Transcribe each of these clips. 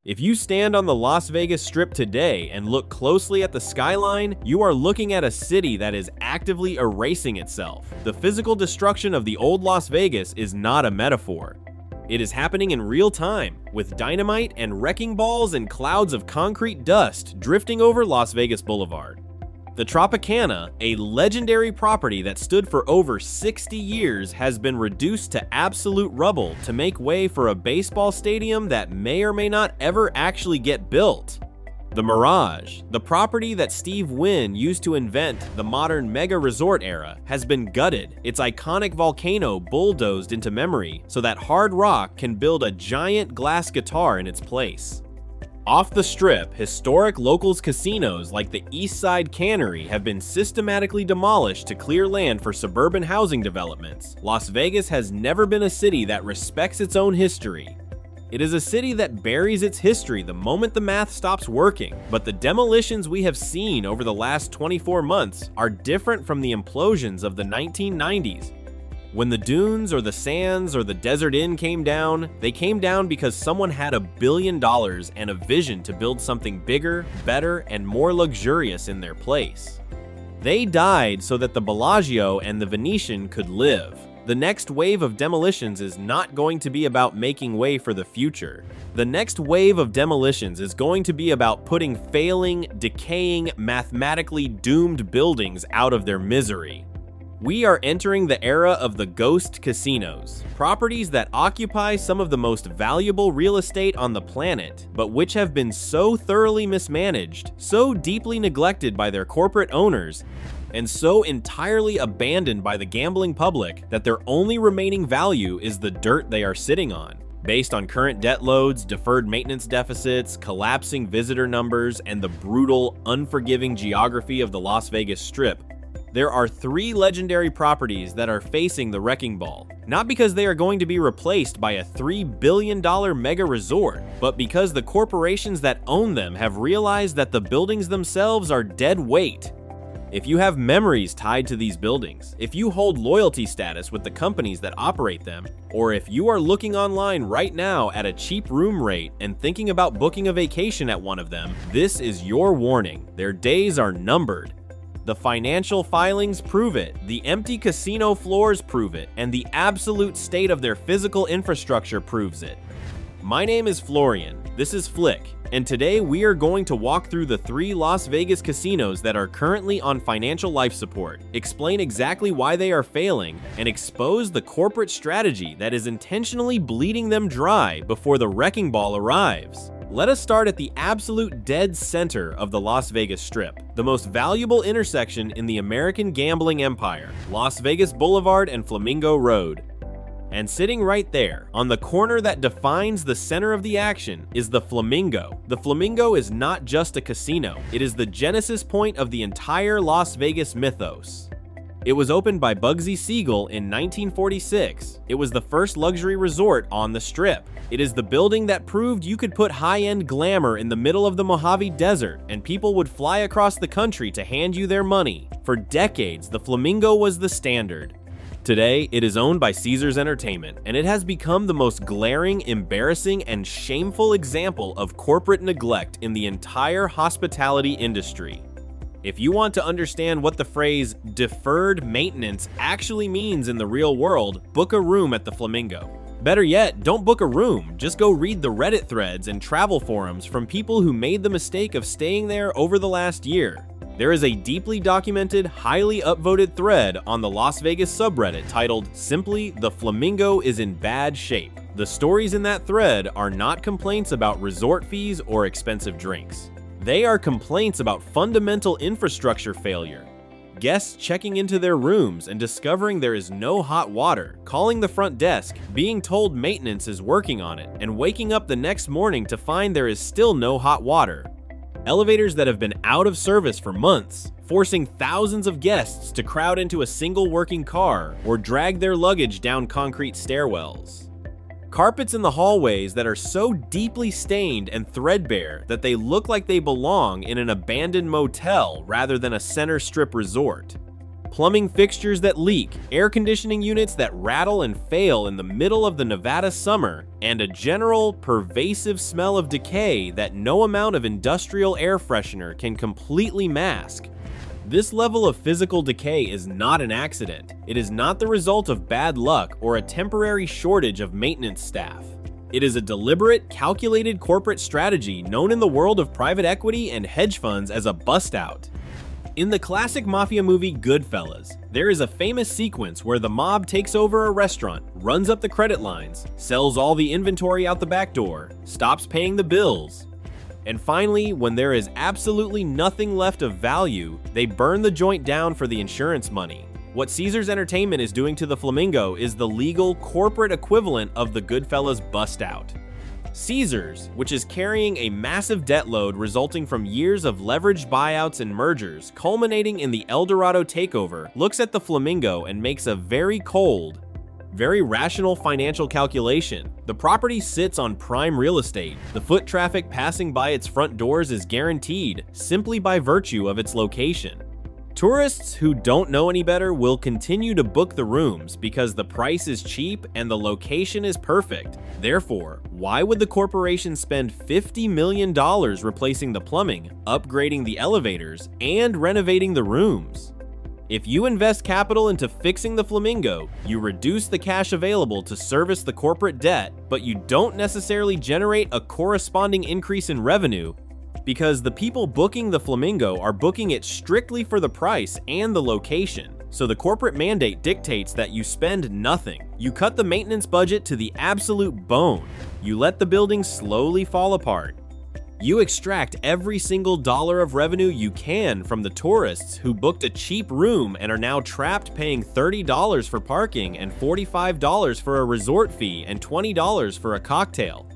If you stand on the Las Vegas Strip today and look closely at the skyline, you are looking at a city that is actively erasing itself. The physical destruction of the old Las Vegas is not a metaphor. It is happening in real time, with dynamite and wrecking balls and clouds of concrete dust drifting over Las Vegas Boulevard. The Tropicana, a legendary property that stood for over 60 years, has been reduced to absolute rubble to make way for a baseball stadium that may or may not ever actually get built. The Mirage, the property that Steve Wynn used to invent the modern mega resort era, has been gutted, its iconic volcano bulldozed into memory so that Hard Rock can build a giant glass guitar in its place. Off the Strip, historic locals casinos like the Eastside Cannery have been systematically demolished to clear land for suburban housing developments. Las Vegas has never been a city that respects its own history. It is a city that buries its history the moment the math stops working, but the demolitions we have seen over the last 24 months are different from the implosions of the 1990s. When the dunes or the sands or the Desert Inn came down, they came down because someone had $1 billion and a vision to build something bigger, better, and more luxurious in their place. They died so that the Bellagio and the Venetian could live. The next wave of demolitions is not going to be about making way for the future. The next wave of demolitions is going to be about putting failing, decaying, mathematically doomed buildings out of their misery. We are entering the era of the ghost casinos, properties that occupy some of the most valuable real estate on the planet, but which have been so thoroughly mismanaged, so deeply neglected by their corporate owners, and so entirely abandoned by the gambling public that their only remaining value is the dirt they are sitting on. Based on current debt loads, deferred maintenance deficits, collapsing visitor numbers, and the brutal, unforgiving geography of the Las Vegas Strip, there are 3 legendary properties that are facing the wrecking ball. Not because they are going to be replaced by a $3 billion mega resort, but because the corporations that own them have realized that the buildings themselves are dead weight. If you have memories tied to these buildings, if you hold loyalty status with the companies that operate them, or if you are looking online right now at a cheap room rate and thinking about booking a vacation at one of them, this is your warning. Their days are numbered. The financial filings prove it, the empty casino floors prove it, and the absolute state of their physical infrastructure proves it. My name is Florian, this is Flick, and today we are going to walk through the 3 Las Vegas casinos that are currently on financial life support, explain exactly why they are failing, and expose the corporate strategy that is intentionally bleeding them dry before the wrecking ball arrives. Let us start at the absolute dead center of the Las Vegas Strip, the most valuable intersection in the American gambling empire, Las Vegas Boulevard and Flamingo Road. And sitting right there, on the corner that defines the center of the action, is the Flamingo. The Flamingo is not just a casino, it is the genesis point of the entire Las Vegas mythos. It was opened by Bugsy Siegel in 1946. It was the first luxury resort on the Strip. It is the building that proved you could put high-end glamour in the middle of the Mojave Desert, and people would fly across the country to hand you their money. For decades, the Flamingo was the standard. Today, it is owned by Caesars Entertainment, and it has become the most glaring, embarrassing, and shameful example of corporate neglect in the entire hospitality industry. If you want to understand what the phrase deferred maintenance actually means in the real world, book a room at the Flamingo. Better yet, don't book a room, just go read the Reddit threads and travel forums from people who made the mistake of staying there over the last year. There is a deeply documented, highly upvoted thread on the Las Vegas subreddit titled simply "The Flamingo is in bad shape." The stories in that thread are not complaints about resort fees or expensive drinks. They are complaints about fundamental infrastructure failure. Guests checking into their rooms and discovering there is no hot water, calling the front desk, being told maintenance is working on it, and waking up the next morning to find there is still no hot water. Elevators that have been out of service for months, forcing thousands of guests to crowd into a single working car or drag their luggage down concrete stairwells. Carpets in the hallways that are so deeply stained and threadbare that they look like they belong in an abandoned motel rather than a center strip resort. plumbing fixtures that leak, air conditioning units that rattle and fail in the middle of the Nevada summer, and a general, pervasive smell of decay that no amount of industrial air freshener can completely mask. This level of physical decay is not an accident. It is not the result of bad luck or a temporary shortage of maintenance staff. It is a deliberate, calculated corporate strategy known in the world of private equity and hedge funds as a bust-out. In the classic mafia movie Goodfellas, there is a famous sequence where the mob takes over a restaurant, runs up the credit lines, sells all the inventory out the back door, stops paying the bills, and finally, when there is absolutely nothing left of value, they burn the joint down for the insurance money. What Caesars Entertainment is doing to the Flamingo is the legal, corporate equivalent of the Goodfellas bust-out. Caesars, which is carrying a massive debt load resulting from years of leveraged buyouts and mergers culminating in the El Dorado takeover, looks at the Flamingo and makes a very cold, very rational financial calculation. The property sits on prime real estate. The foot traffic passing by its front doors is guaranteed simply by virtue of its location. Tourists who don't know any better will continue to book the rooms because the price is cheap and the location is perfect. Therefore, why would the corporation spend $50 million replacing the plumbing, upgrading the elevators, and renovating the rooms? If you invest capital into fixing the Flamingo, you reduce the cash available to service the corporate debt, but you don't necessarily generate a corresponding increase in revenue because the people booking the Flamingo are booking it strictly for the price and the location. So the corporate mandate dictates that you spend nothing. You cut the maintenance budget to the absolute bone. You let the building slowly fall apart. You extract every single dollar of revenue you can from the tourists who booked a cheap room and are now trapped paying $30 for parking and $45 for a resort fee and $20 for a cocktail.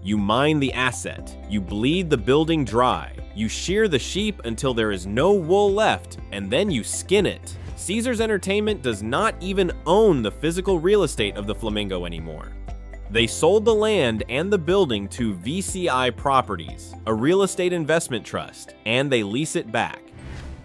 You mine the asset, you bleed the building dry, you shear the sheep until there is no wool left, and then you skin it. Caesars Entertainment does not even own the physical real estate of the Flamingo anymore. They sold the land and the building to VCI Properties, a real estate investment trust, and they lease it back.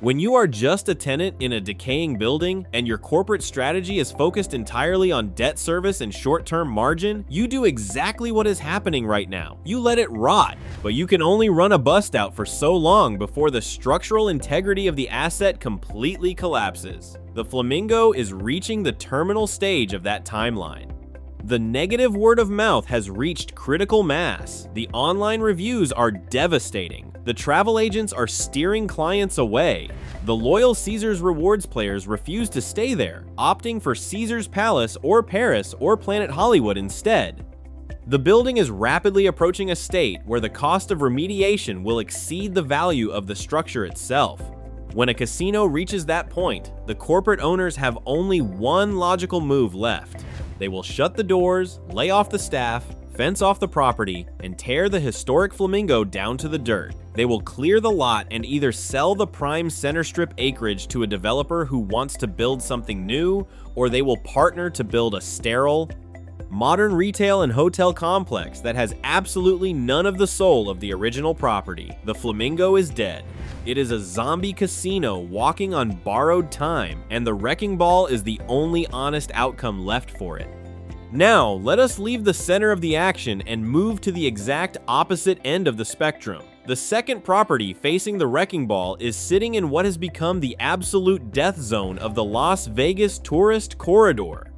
When you are just a tenant in a decaying building and your corporate strategy is focused entirely on debt service and short-term margin, you do exactly what is happening right now. You let it rot, but you can only run a bust-out for so long before the structural integrity of the asset completely collapses. The Flamingo is reaching the terminal stage of that timeline. The negative word of mouth has reached critical mass. The online reviews are devastating. The travel agents are steering clients away. The loyal Caesars Rewards players refuse to stay there, opting for Caesars Palace or Paris or Planet Hollywood instead. The building is rapidly approaching a state where the cost of remediation will exceed the value of the structure itself. When a casino reaches that point, the corporate owners have only one logical move left. They will shut the doors, lay off the staff, fence off the property, and tear the historic Flamingo down to the dirt. They will clear the lot and either sell the prime center strip acreage to a developer who wants to build something new, or they will partner to build a sterile, modern retail and hotel complex that has absolutely none of the soul of the original property. The Flamingo is dead. It is a zombie casino walking on borrowed time, and the wrecking ball is the only honest outcome left for it. Now, let us leave the center of the action and move to the exact opposite end of the spectrum. The second property facing the wrecking ball is sitting in what has become the absolute death zone of the Las Vegas tourist corridor.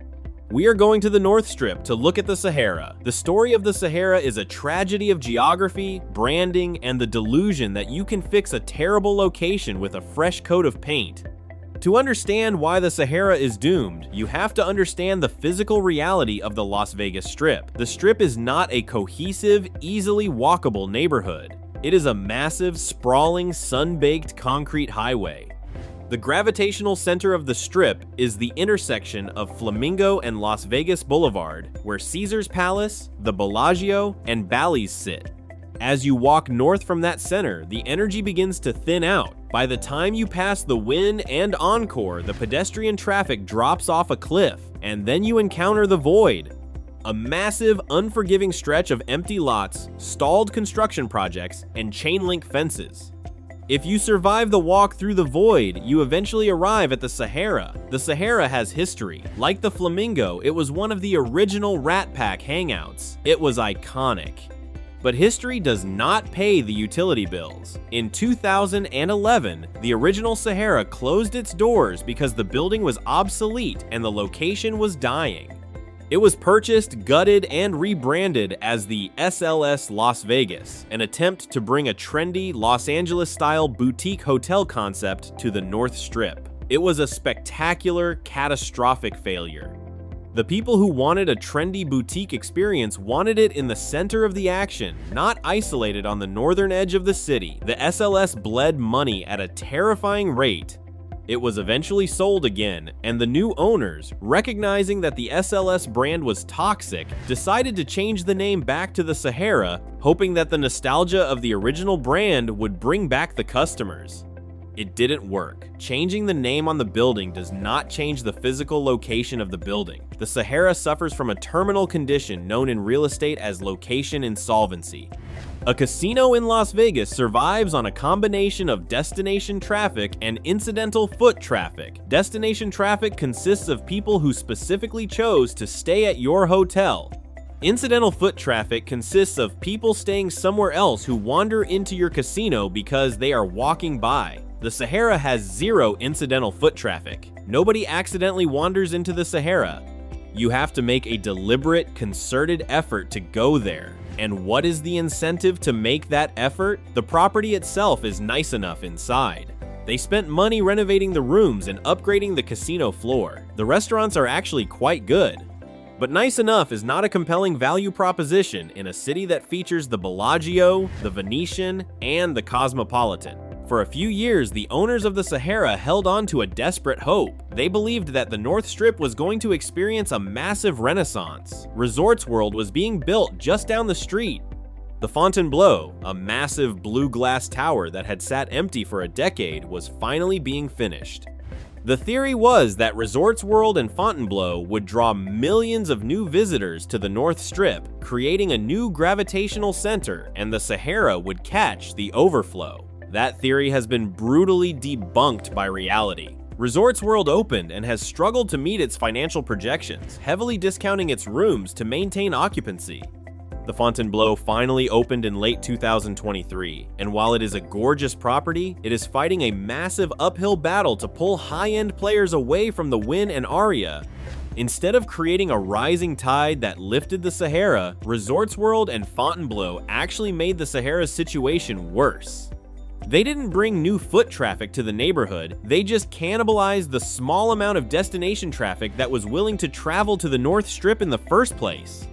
We are going to the North Strip to look at the Sahara. The story of the Sahara is a tragedy of geography, branding, and the delusion that you can fix a terrible location with a fresh coat of paint. To understand why the Sahara is doomed, you have to understand the physical reality of the Las Vegas Strip. The Strip is not a cohesive, easily walkable neighborhood. It is a massive, sprawling, sun-baked concrete highway. The gravitational center of the Strip is the intersection of Flamingo and Las Vegas Boulevard, where Caesars Palace, the Bellagio, and Bally's sit. As you walk north from that center, the energy begins to thin out. By the time you pass the Wynn and Encore, the pedestrian traffic drops off a cliff, and then you encounter the Void, a massive, unforgiving stretch of empty lots, stalled construction projects, and chain link fences. If you survive the walk through the void, you eventually arrive at the Sahara. The Sahara has history. Like the Flamingo, it was one of the original Rat Pack hangouts. It was iconic. But history does not pay the utility bills. In 2011, the original Sahara closed its doors because the building was obsolete and the location was dying. It was purchased, gutted, and rebranded as the SLS Las Vegas, an attempt to bring a trendy, Los Angeles-style boutique hotel concept to the North Strip. It was a spectacular, catastrophic failure. The people who wanted a trendy boutique experience wanted it in the center of the action, not isolated on the northern edge of the city. The SLS bled money at a terrifying rate. It was eventually sold again, and the new owners, recognizing that the SLS brand was toxic, decided to change the name back to the Sahara, hoping that the nostalgia of the original brand would bring back the customers. It didn't work. Changing the name on the building does not change the physical location of the building. The Sahara suffers from a terminal condition known in real estate as location insolvency. A casino in Las Vegas survives on a combination of destination traffic and incidental foot traffic. Destination traffic consists of people who specifically chose to stay at your hotel. Incidental foot traffic consists of people staying somewhere else who wander into your casino because they are walking by. The Sahara has zero incidental foot traffic. Nobody accidentally wanders into the Sahara. You have to make a deliberate, concerted effort to go there. And what is the incentive to make that effort? The property itself is nice enough inside. They spent money renovating the rooms and upgrading the casino floor. The restaurants are actually quite good. But nice enough is not a compelling value proposition in a city that features the Bellagio, the Venetian, and the Cosmopolitan. For a few years, the owners of the Sahara held on to a desperate hope. They believed that the North Strip was going to experience a massive renaissance. Resorts World was being built just down the street. The Fontainebleau, a massive blue glass tower that had sat empty for a decade, was finally being finished. The theory was that Resorts World and Fontainebleau would draw millions of new visitors to the North Strip, creating a new gravitational center, and the Sahara would catch the overflow. That theory has been brutally debunked by reality. Resorts World opened and has struggled to meet its financial projections, heavily discounting its rooms to maintain occupancy. The Fontainebleau finally opened in late 2023, and while it is a gorgeous property, it is fighting a massive uphill battle to pull high-end players away from the Wynn and Aria. Instead of creating a rising tide that lifted the Sahara, Resorts World and Fontainebleau actually made the Sahara's situation worse. They didn't bring new foot traffic to the neighborhood, they just cannibalized the small amount of destination traffic that was willing to travel to the North Strip in the first place.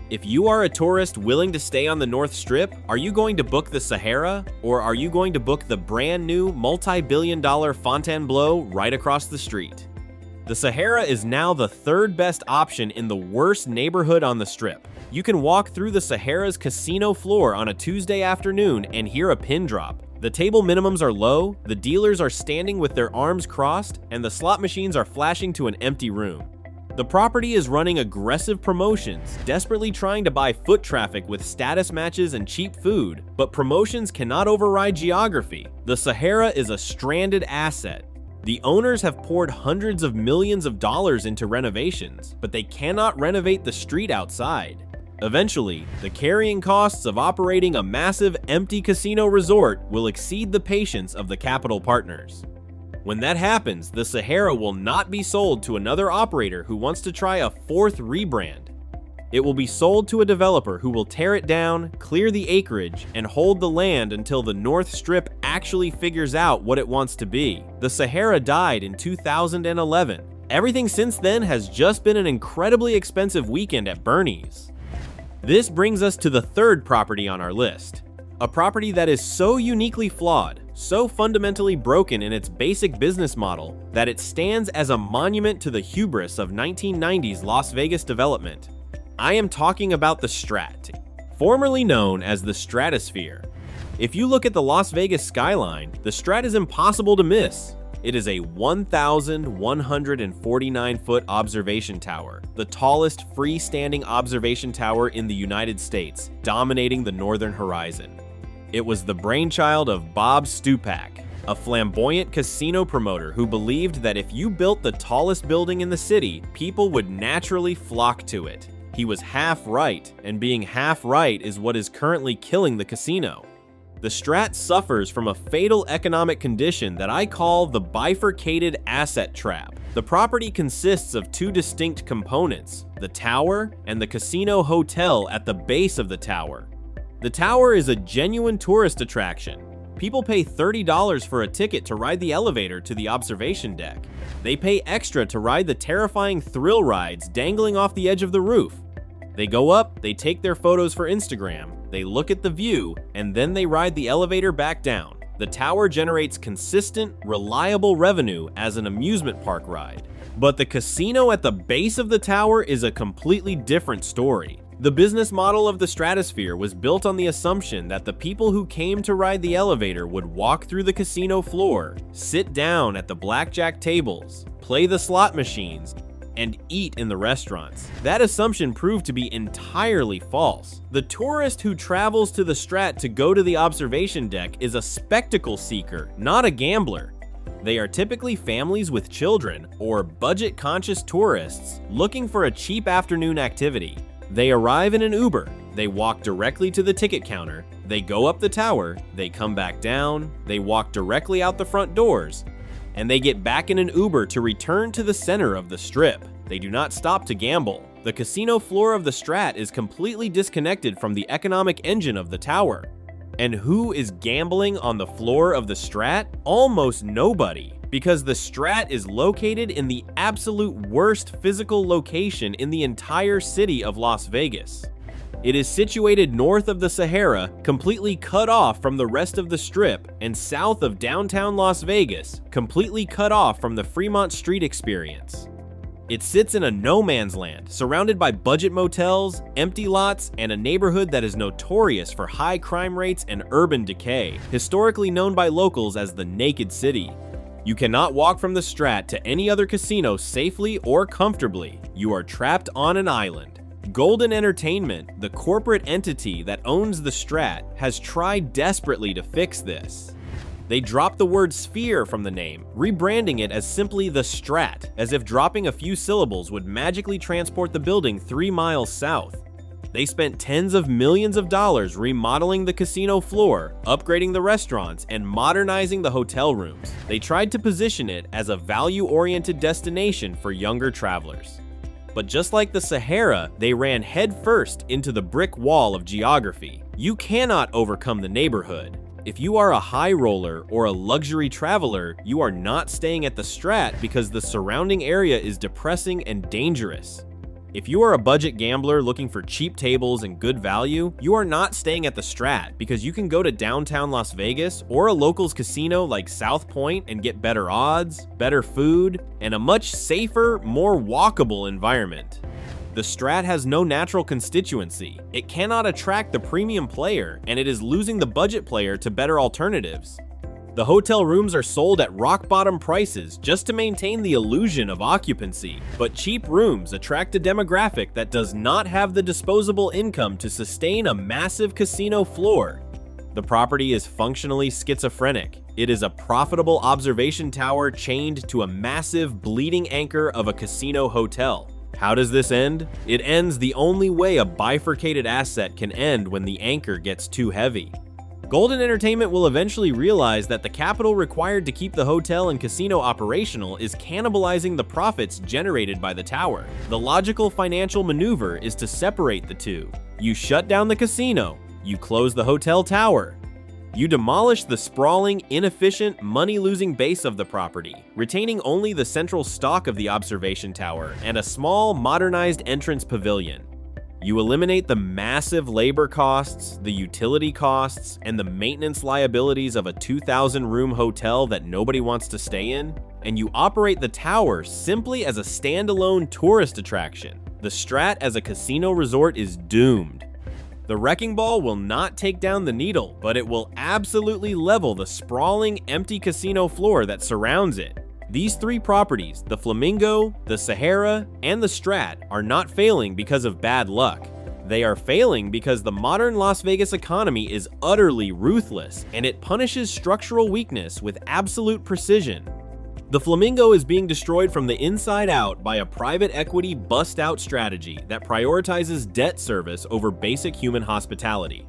If you are a tourist willing to stay on the North Strip, are you going to book the Sahara, or are you going to book the brand new multi-billion-dollar Fontainebleau right across the street? The Sahara is now the third best option in the worst neighborhood on the Strip. You can walk through the Sahara's casino floor on a Tuesday afternoon and hear a pin drop. The table minimums are low, the dealers are standing with their arms crossed, and the slot machines are flashing to an empty room. The property is running aggressive promotions, desperately trying to buy foot traffic with status matches and cheap food, but promotions cannot override geography. The Sahara is a stranded asset. The owners have poured hundreds of millions of dollars into renovations, but they cannot renovate the street outside. Eventually, the carrying costs of operating a massive empty casino resort will exceed the patience of the capital partners. When that happens, the Sahara will not be sold to another operator who wants to try a fourth rebrand. It will be sold to a developer who will tear it down, clear the acreage, and hold the land until the North Strip actually figures out what it wants to be. The Sahara died in 2011. Everything since then has just been an incredibly expensive weekend at Bernie's. This brings us to the third property on our list. A property that is so uniquely flawed, so fundamentally broken in its basic business model, that it stands as a monument to the hubris of 1990s Las Vegas development. I am talking about the Strat, formerly known as the Stratosphere. If you look at the Las Vegas skyline, the Strat is impossible to miss. It is a 1,149-foot observation tower, the tallest freestanding observation tower in the United States, dominating the northern horizon. It was the brainchild of Bob Stupak, a flamboyant casino promoter who believed that if you built the tallest building in the city, people would naturally flock to it. He was half right, and being half right is what is currently killing the casino. The Strat suffers from a fatal economic condition that I call the bifurcated asset trap. The property consists of two distinct components, the tower and the casino hotel at the base of the tower. The tower is a genuine tourist attraction. People pay $30 for a ticket to ride the elevator to the observation deck. They pay extra to ride the terrifying thrill rides dangling off the edge of the roof. They go up, they take their photos for Instagram, they look at the view, and then they ride the elevator back down. The tower generates consistent, reliable revenue as an amusement park ride. But the casino at the base of the tower is a completely different story. The business model of the Stratosphere was built on the assumption that the people who came to ride the elevator would walk through the casino floor, sit down at the blackjack tables, play the slot machines, and eat in the restaurants. That assumption proved to be entirely false. The tourist who travels to the Strat to go to the observation deck is a spectacle seeker, not a gambler. They are typically families with children or budget-conscious tourists looking for a cheap afternoon activity. They arrive in an Uber, they walk directly to the ticket counter, they go up the tower, they come back down, they walk directly out the front doors, and they get back in an Uber to return to the center of the Strip. They do not stop to gamble. The casino floor of the Strat is completely disconnected from the economic engine of the tower. And who is gambling on the floor of the Strat? Almost nobody, because the Strat is located in the absolute worst physical location in the entire city of Las Vegas. It is situated north of the Sahara, completely cut off from the rest of the Strip, and south of downtown Las Vegas, completely cut off from the Fremont Street experience. It sits in a no-man's land, surrounded by budget motels, empty lots, and a neighborhood that is notorious for high crime rates and urban decay, historically known by locals as the Naked City. You cannot walk from the Strat to any other casino safely or comfortably. You are trapped on an island. Golden Entertainment, the corporate entity that owns the Strat, has tried desperately to fix this. They dropped the word sphere from the name, rebranding it as simply the Strat, as if dropping a few syllables would magically transport the building 3 miles south. They spent tens of millions of dollars remodeling the casino floor, upgrading the restaurants, and modernizing the hotel rooms. They tried to position it as a value-oriented destination for younger travelers. But just like the Sahara, they ran headfirst into the brick wall of geography. You cannot overcome the neighborhood. If you are a high roller or a luxury traveler, you are not staying at the Strat because the surrounding area is depressing and dangerous. If you are a budget gambler looking for cheap tables and good value, you are not staying at the Strat because you can go to downtown Las Vegas or a locals casino like South Point and get better odds, better food, and a much safer, more walkable environment. The Strat has no natural constituency. It cannot attract the premium player, and it is losing the budget player to better alternatives. The hotel rooms are sold at rock-bottom prices just to maintain the illusion of occupancy, but cheap rooms attract a demographic that does not have the disposable income to sustain a massive casino floor. The property is functionally schizophrenic. It is a profitable observation tower chained to a massive bleeding anchor of a casino hotel. How does this end? It ends the only way a bifurcated asset can end when the anchor gets too heavy. Golden Entertainment will eventually realize that the capital required to keep the hotel and casino operational is cannibalizing the profits generated by the tower. The logical financial maneuver is to separate the two. You shut down the casino, you close the hotel tower. You demolish the sprawling, inefficient, money-losing base of the property, retaining only the central stock of the observation tower and a small, modernized entrance pavilion. You eliminate the massive labor costs, the utility costs, and the maintenance liabilities of a 2,000-room hotel that nobody wants to stay in, and you operate the tower simply as a standalone tourist attraction. The Strat as a casino resort is doomed. The wrecking ball will not take down the needle, but it will absolutely level the sprawling, empty casino floor that surrounds it. These three properties, the Flamingo, the Sahara, and the Strat, are not failing because of bad luck. They are failing because the modern Las Vegas economy is utterly ruthless, and it punishes structural weakness with absolute precision. The Flamingo is being destroyed from the inside out by a private equity bust-out strategy that prioritizes debt service over basic human hospitality.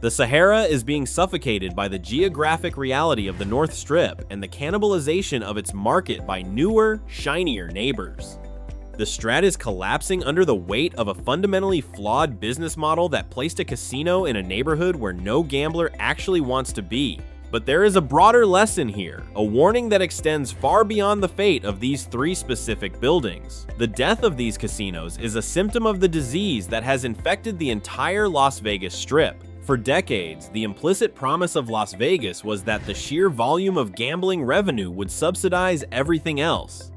The Sahara is being suffocated by the geographic reality of the North Strip and the cannibalization of its market by newer, shinier neighbors. The Strat is collapsing under the weight of a fundamentally flawed business model that placed a casino in a neighborhood where no gambler actually wants to be. But there is a broader lesson here, a warning that extends far beyond the fate of these three specific buildings. The death of these casinos is a symptom of the disease that has infected the entire Las Vegas Strip. For decades, the implicit promise of Las Vegas was that the sheer volume of gambling revenue would subsidize everything else.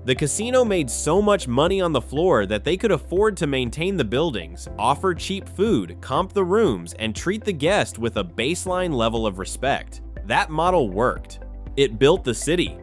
The casino made so much money on the floor that they could afford to maintain the buildings, offer cheap food, comp the rooms, and treat the guest with a baseline level of respect. That model worked. It built the city.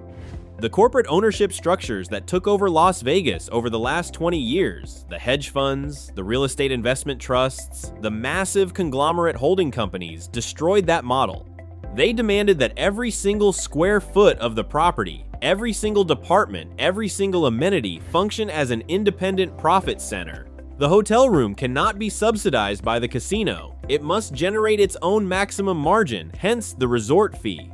The corporate ownership structures that took over Las Vegas over the last 20 years, the hedge funds, the real estate investment trusts, the massive conglomerate holding companies, destroyed that model. They demanded that every single square foot of the property, every single department, every single amenity function as an independent profit center. The hotel room cannot be subsidized by the casino. It must generate its own maximum margin, hence the resort fee.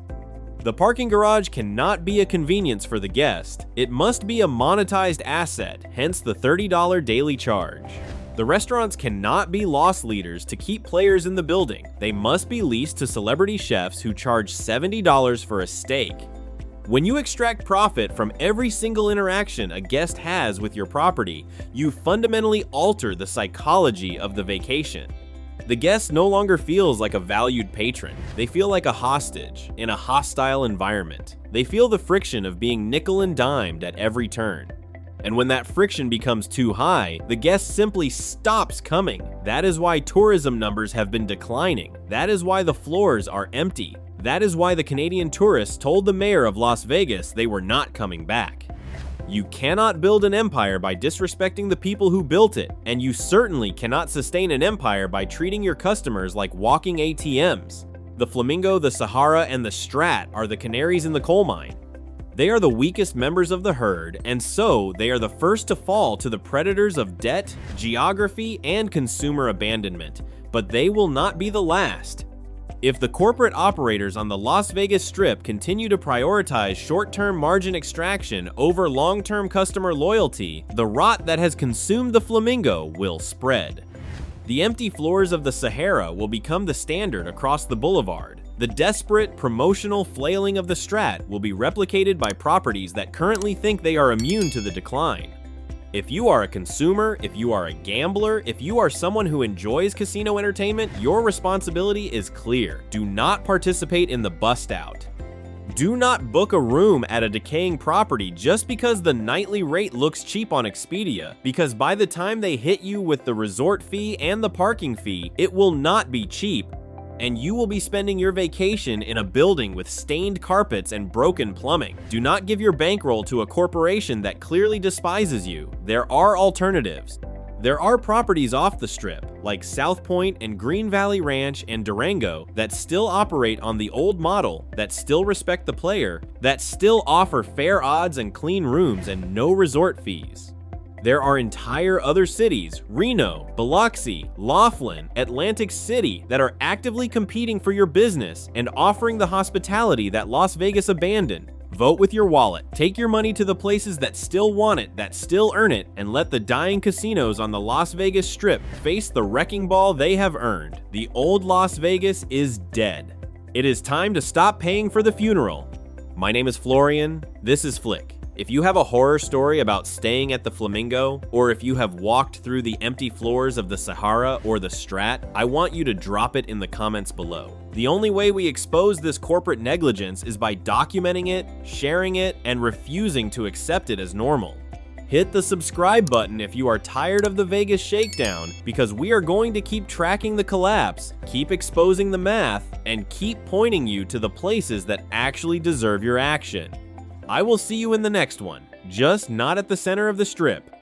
The parking garage cannot be a convenience for the guest. It must be a monetized asset, hence the $30 daily charge. The restaurants cannot be loss leaders to keep players in the building. They must be leased to celebrity chefs who charge $70 for a steak. When you extract profit from every single interaction a guest has with your property, you fundamentally alter the psychology of the vacation. The guest no longer feels like a valued patron. They feel like a hostage in a hostile environment. They feel the friction of being nickel and dimed at every turn. And when that friction becomes too high, the guest simply stops coming. That is why tourism numbers have been declining. That is why the floors are empty. That is why the Canadian tourists told the mayor of Las Vegas they were not coming back. You cannot build an empire by disrespecting the people who built it, and you certainly cannot sustain an empire by treating your customers like walking ATMs. The Flamingo, the Sahara, and the Strat are the canaries in the coal mine. They are the weakest members of the herd, and so they are the first to fall to the predators of debt, geography, and consumer abandonment. But they will not be the last. If the corporate operators on the Las Vegas Strip continue to prioritize short-term margin extraction over long-term customer loyalty, the rot that has consumed the Flamingo will spread. The empty floors of the Sahara will become the standard across the boulevard. The desperate, promotional flailing of the Strat will be replicated by properties that currently think they are immune to the decline. If you are a consumer, if you are a gambler, if you are someone who enjoys casino entertainment, your responsibility is clear. Do not participate in the bust out. Do not book a room at a decaying property just because the nightly rate looks cheap on Expedia, because by the time they hit you with the resort fee and the parking fee, it will not be cheap, and you will be spending your vacation in a building with stained carpets and broken plumbing. Do not give your bankroll to a corporation that clearly despises you. There are alternatives. There are properties off the Strip, like South Point and Green Valley Ranch and Durango, that still operate on the old model, that still respect the player, that still offer fair odds and clean rooms and no resort fees. There are entire other cities, Reno, Biloxi, Laughlin, Atlantic City, that are actively competing for your business and offering the hospitality that Las Vegas abandoned. Vote with your wallet. Take your money to the places that still want it, that still earn it, and let the dying casinos on the Las Vegas Strip face the wrecking ball they have earned. The old Las Vegas is dead. It is time to stop paying for the funeral. My name is Florian. This is Flick. If you have a horror story about staying at the Flamingo, or if you have walked through the empty floors of the Sahara or the Strat, I want you to drop it in the comments below. The only way we expose this corporate negligence is by documenting it, sharing it, and refusing to accept it as normal. Hit the subscribe button if you are tired of the Vegas shakedown, because we are going to keep tracking the collapse, keep exposing the math, and keep pointing you to the places that actually deserve your action. I will see you in the next one, just not at the center of the Strip.